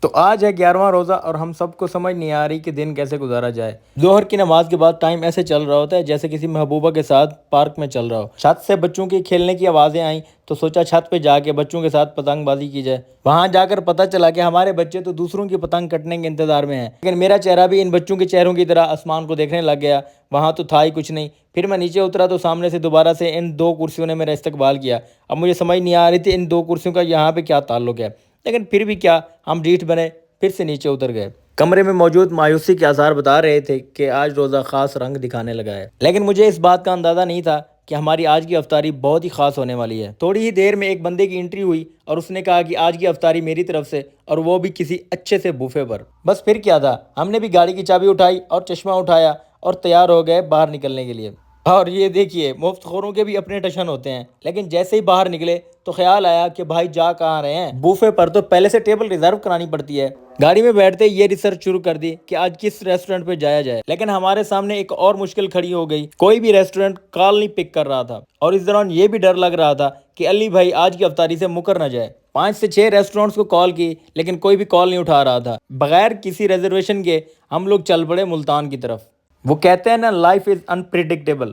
تو آج ہے 11واں روزہ اور ہم سب کو سمجھ نہیں آ رہی کہ دن کیسے گزارا جائے۔ ظہر کی نماز کے بعد ٹائم ایسے چل رہا ہوتا ہے جیسے کسی محبوبہ کے ساتھ پارک میں چل رہا ہو۔ چھت سے بچوں کی کھیلنے کی آوازیں آئیں تو سوچا چھت پہ جا کے بچوں کے ساتھ پتنگ بازی کی جائے۔ وہاں جا کر پتہ چلا کہ ہمارے بچے تو دوسروں کی پتنگ کٹنے کے انتظار میں ہیں، لیکن میرا چہرہ بھی ان بچوں کے چہروں کی طرح آسمان کو دیکھنے لگ گیا۔ وہاں تو تھا ہی کچھ نہیں۔ پھر میں نیچے اترا تو سامنے سے دوبارہ سے ان 2 کرسیوں نے میرا استقبال کیا۔ اب مجھے سمجھ نہیں آ رہی تھی ان 2 کرسیوں کا یہاں پہ کیا تعلق ہے، لیکن پھر بھی کیا، ہم ڈھیٹ بنے، پھر سے نیچے اتر گئے۔ کمرے میں موجود مایوسی کے آثار بتا رہے تھے کہ آج روزہ خاص رنگ دکھانے لگا ہے، لیکن مجھے اس بات کا اندازہ نہیں تھا کہ ہماری آج کی افطاری بہت ہی خاص ہونے والی ہے۔ تھوڑی ہی دیر میں ایک بندے کی انٹری ہوئی اور اس نے کہا کہ آج کی افطاری میری طرف سے، اور وہ بھی کسی اچھے سے بوفے پر۔ بس پھر کیا تھا، ہم نے بھی گاڑی کی چابی اٹھائی اور چشمہ اٹھایا اور تیار ہو گئے باہر نکلنے کے لیے۔ اور یہ دیکھیے، مفت خوروں کے بھی اپنے ٹشن ہوتے ہیں، لیکن جیسے ہی باہر نکلے تو خیال آیا کہ بھائی جا کہاں رہے ہیں، بوفے پر تو پہلے سے ٹیبل ریزرو کرانی پڑتی ہے۔ گاڑی میں بیٹھتے یہ ریسرچ شروع کر دی کہ آج کس ریسٹورنٹ پہ جایا جائے، لیکن ہمارے سامنے ایک اور مشکل کھڑی ہو گئی، کوئی بھی ریسٹورنٹ کال نہیں پک کر رہا تھا، اور اس دوران یہ بھی ڈر لگ رہا تھا کہ علی بھائی آج کی افطاری سے مکر نہ جائے۔ 5 سے 6 ریسٹورنٹس کو کال کی، لیکن کوئی بھی کال نہیں اٹھا رہا تھا۔ بغیر کسی ریزرویشن کے ہم لوگ چل پڑے ملتان کی طرف۔ وہ کہتے ہیں نا، لائف از انپریڈکٹیبل۔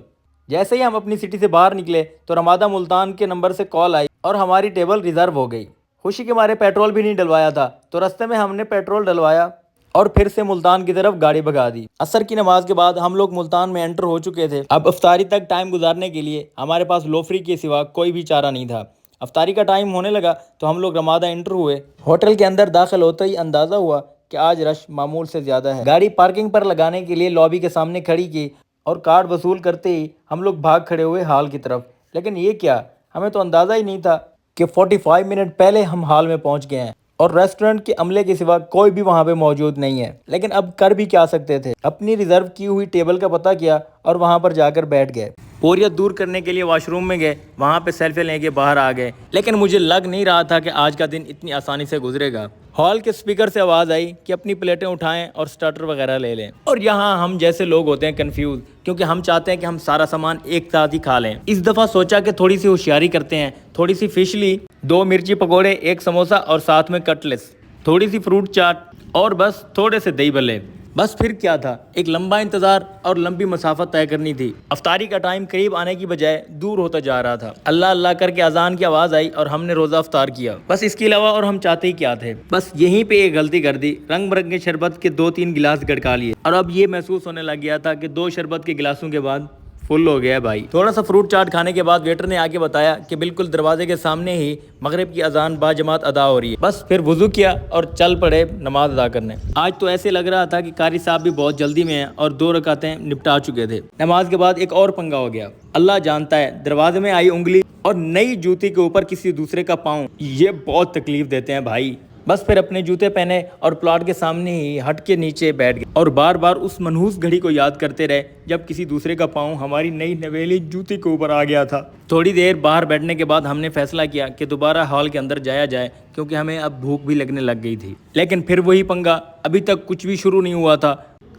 جیسے ہی ہم اپنی سٹی سے باہر نکلے تو رمادہ ملتان کے نمبر سے کال آئی اور ہماری ٹیبل ریزرو ہو گئی۔ خوشی کے مارے پیٹرول بھی نہیں ڈلوایا تھا، تو رستے میں ہم نے پیٹرول ڈلوایا اور پھر سے ملتان کی طرف گاڑی بھگا دی۔ عصر کی نماز کے بعد ہم لوگ ملتان میں انٹر ہو چکے تھے۔ اب افطاری تک ٹائم گزارنے کے لیے ہمارے پاس لوفری کے سوا کوئی بھی چارہ نہیں تھا۔ افطاری کا ٹائم ہونے لگا تو ہم لوگ رمادہ انٹر ہوئے۔ ہوٹل کے اندر داخل ہوتے ہی اندازہ ہوا کہ آج رش معمول سے زیادہ ہے۔ گاڑی پارکنگ پر لگانے کے لیے لابی کے سامنے کھڑی کی اور کارڈ وصول کرتے ہی ہم لوگ بھاگ کھڑے ہوئے ہال کی طرف۔ لیکن یہ کیا، ہمیں تو اندازہ ہی نہیں تھا کہ 45 منٹ پہلے ہم ہال میں پہنچ گئے ہیں اور ریسٹورنٹ کے عملے کے سوا کوئی بھی وہاں پہ موجود نہیں ہے۔ لیکن اب کر بھی کیا سکتے تھے، اپنی ریزرو کی ہوئی ٹیبل کا پتہ کیا اور وہاں پر جا کر بیٹھ گئے۔ بوریت دور کرنے کے لیے واش روم میں گئے، وہاں پہ سیلفی لے کے باہر آ گئے، لیکن مجھے لگ نہیں رہا تھا کہ آج کا دن اتنی آسانی سے گزرے گا۔ ہال کے سپیکر سے آواز آئی کہ اپنی پلیٹیں اٹھائیں اور سٹارٹر وغیرہ لے لیں، اور یہاں ہم جیسے لوگ ہوتے ہیں کنفیوز، کیونکہ ہم چاہتے ہیں کہ ہم سارا سامان ایک ساتھ ہی کھا لیں۔ اس دفعہ سوچا کہ تھوڑی سی ہوشیاری کرتے ہیں، تھوڑی سی فش لی، 2 مرچی پکوڑے، 1 سموسہ اور ساتھ میں کٹلیس، تھوڑی سی فروٹ چاٹ اور بس تھوڑے سے دہی بھلے۔ بس پھر کیا تھا، ایک لمبا انتظار اور لمبی مسافت طے کرنی تھی۔ افطاری کا ٹائم قریب آنے کی بجائے دور ہوتا جا رہا تھا۔ اللہ اللہ کر کے اذان کی آواز آئی اور ہم نے روزہ افطار کیا۔ بس اس کے علاوہ اور ہم چاہتے ہی کیا تھے، بس یہیں پہ ایک غلطی کر دی، رنگ برنگے شربت کے 2-3 گلاس گڑکا لیے، اور اب یہ محسوس ہونے لگ گیا تھا کہ 2 شربت کے گلاسوں کے بعد فل ہو گیا ہے بھائی۔ تھوڑا سا فروٹ چاٹ کھانے کے بعد ویٹر نے آگے بتایا کہ بالکل دروازے کے سامنے ہی مغرب کی اذان با جماعت ادا ہو رہی ہے۔ بس پھر وضو کیا اور چل پڑے نماز ادا کرنے۔ آج تو ایسے لگ رہا تھا کہ قاری صاحب بھی بہت جلدی میں ہیں اور 2 رکعتیں نپٹا چکے تھے۔ نماز کے بعد ایک اور پنگا ہو گیا، اللہ جانتا ہے، دروازے میں آئی انگلی اور نئی جوتی کے اوپر کسی دوسرے کا پاؤں، یہ بہت تکلیف دیتے ہیں بھائی۔ بس پھر اپنے جوتے پہنے اور پلاٹ کے سامنے ہی ہٹ کے نیچے بیٹھ گئے اور بار بار اس منحوس گھڑی کو یاد کرتے رہے جب کسی دوسرے کا پاؤں ہماری نئی نویلی جوتی کے اوپر آ گیا تھا۔ تھوڑی دیر باہر بیٹھنے کے بعد ہم نے فیصلہ کیا کہ دوبارہ ہال کے اندر جایا جائے، کیونکہ ہمیں اب بھوک بھی لگنے لگ گئی تھی۔ لیکن پھر وہی پنگا، ابھی تک کچھ بھی شروع نہیں ہوا تھا۔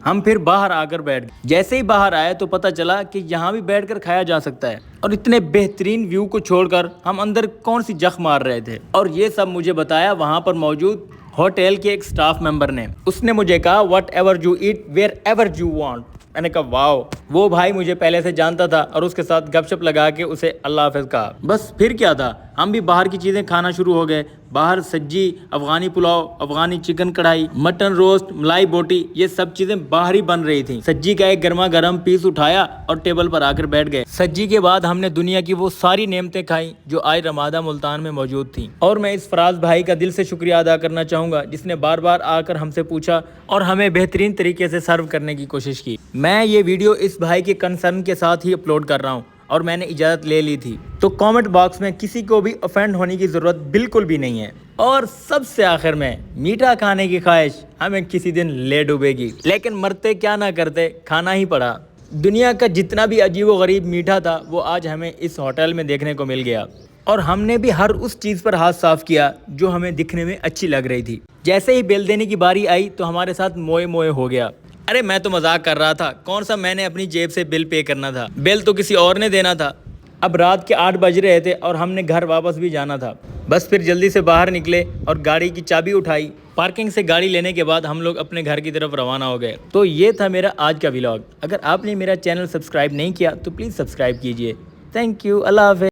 ہم پھر باہر آ کر بیٹھ گئے۔ جیسے ہی باہر آئے تو پتہ چلا کہ یہاں بھی بیٹھ کر کھایا جا سکتا ہے، اور اتنے بہترین ویو کو چھوڑ کر ہم اندر کون سی جخ مار رہے تھے، اور یہ سب مجھے بتایا وہاں پر موجود ہوٹل کے ایک سٹاف ممبر نے۔ اس نے مجھے کہا whatever you eat wherever you want. میں نے کہا واو، وہ بھائی مجھے پہلے سے جانتا تھا اور اس کے ساتھ گپ شپ لگا کے اسے اللہ حافظ کہا۔ بس پھر کیا تھا، ہم بھی باہر کی چیزیں کھانا شروع ہو گئے۔ باہر سجی، افغانی پلاؤ، افغانی چکن کڑھائی، مٹن روسٹ، ملائی بوٹی، یہ سب چیزیں باہر ہی بن رہی تھیں۔ سجی کا ایک گرما گرم پیس اٹھایا اور ٹیبل پر آ کر بیٹھ گئے۔ سجی کے بعد ہم نے دنیا کی وہ ساری نعمتیں کھائیں جو آج رمادہ ملتان میں موجود تھیں، اور میں اس فراز بھائی کا دل سے شکریہ ادا کرنا چاہوں گا جس نے بار بار آ کر ہم سے پوچھا اور ہمیں بہترین طریقے سے سرو کرنے کی کوشش کی۔ میں یہ ویڈیو اس بھائی کے کنسرن کے ساتھ ہی اپلوڈ کر رہا ہوں اور میں نے اجازت لے لی تھی، تو کامنٹ باکس میں کسی کو بھی افینڈ ہونے کی ضرورت بالکل بھی نہیں ہے۔ اور سب سے آخر میں، میٹھا کھانے کی خواہش ہمیں کسی دن لے ڈوبے گی، لیکن مرتے کیا نہ کرتے، کھانا ہی پڑا۔ دنیا کا جتنا بھی عجیب و غریب میٹھا تھا وہ آج ہمیں اس ہوٹل میں دیکھنے کو مل گیا، اور ہم نے بھی ہر اس چیز پر ہاتھ صاف کیا جو ہمیں دکھنے میں اچھی لگ رہی تھی۔ جیسے ہی بل دینے کی باری آئی تو ہمارے ساتھ موئے موئے ہو گیا۔ ارے میں تو مذاق کر رہا تھا، کون سا میں نے اپنی جیب سے بل پے کرنا تھا، بل تو کسی اور نے دینا تھا۔ اب رات کے 8 بج رہے تھے اور ہم نے گھر واپس بھی جانا تھا۔ بس پھر جلدی سے باہر نکلے اور گاڑی کی چابی اٹھائی پارکنگ سے گاڑی لینے کے بعد ہم لوگ اپنے گھر کی طرف روانہ ہو گئے. تو یہ تھا میرا آج کا ولاگ. اگر آپ نے میرا چینل سبسکرائب نہیں کیا تو پلیز سبسکرائب کیجئے. Thank you. اللہ حافظ.